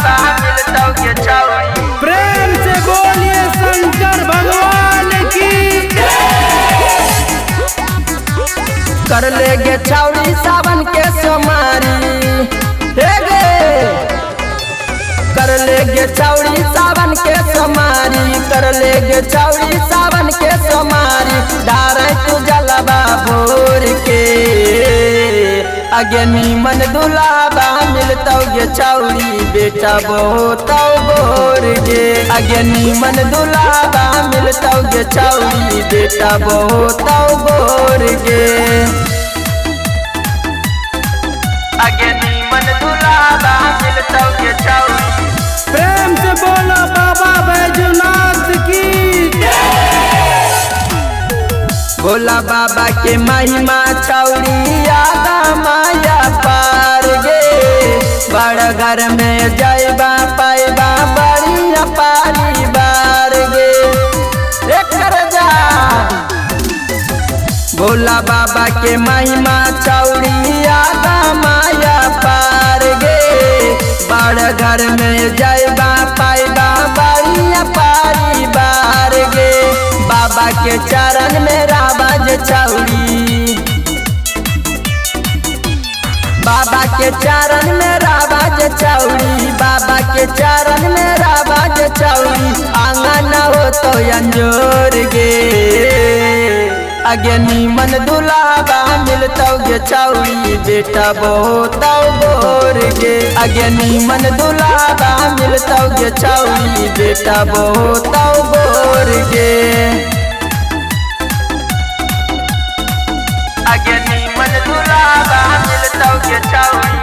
दुलाबा मिलतौ गे छौरी। प्रेम से बोलिए शंकर भगवान की। कर ले गे छौरी सावन के सोमारी, हे गे कर ले गे छौरी सावन के सोमारी, कर ले गे छौरी सावन के सोमारी। डारे तू जलवा भोर के आगे नीमन दुलाबा मिलतौ गे छौरी, बेटा बहुतौ गोर गे। आगे नीमन दुलाबा मिलतौ गे छौरी, बेटा बहुतौ गोर गे। आगे नीमन दुलाबा मिलतौ गे छौरी। प्रेम से बोलो बाबा बैजूनाथ की। भोला बाबा के महिमा छौरी आदा माया पार गे। बड़ घर में जाइबा पाइबा बढ़िया पारी बार गे। एकर जा भोला बाबा के महिमा छौरी आदा माया पार गे। बड़ घर में जाइबा पाइबा बढ़िया पारी बार गे। बाबा के चरण में राबाज छौरी, बाबा के चरण में राबाज छौरी, बाबा के चरण में राबाज छौरी। आंगन हो तो अंजोर गे। आगे नीमन दुलाबा मिलतौ गे छौरी, बेटा बहुतौ गोर गे। आगे नीमन दुलाबा मिलतौ गे छौरी, बेटा बहुतौ गोर गे। आगे नीमन दुलाबा मिलतौ गे छौरी।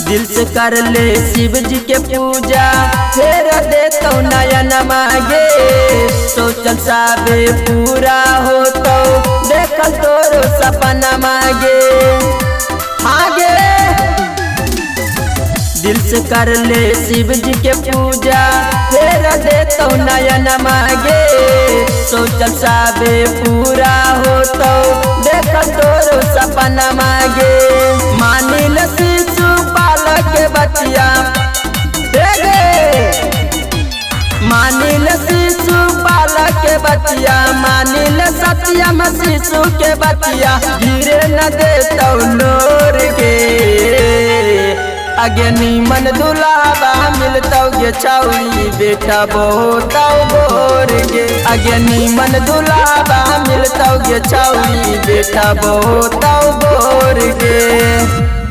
दिल से कर ले शिव जी के पूजा, फेर देतौ नयन मागे। सोचल साबे पूरा होतौ, देखल तोरो सपना मागे। आगे दिल से कर ले शिव जी के पूजा, फेर देतौ नयन मागे। सोचल साबे पूरा होतौ, देखल तोरो सपना मागे। मानिल शिशु पालक के बतिया, हे गे मानिल शिशु पालक के बतिया, मानिल सत्यम शिशु के बतिया। गिरे न देतौ नोर के आगे नीमन दुलाबा मिलतौ गे छौरी, बेटा बहुतौ गोर गे। आगे नीमन दुलाबा मिलतौ गे छौरी, बेटा बहुतौ गोर गे।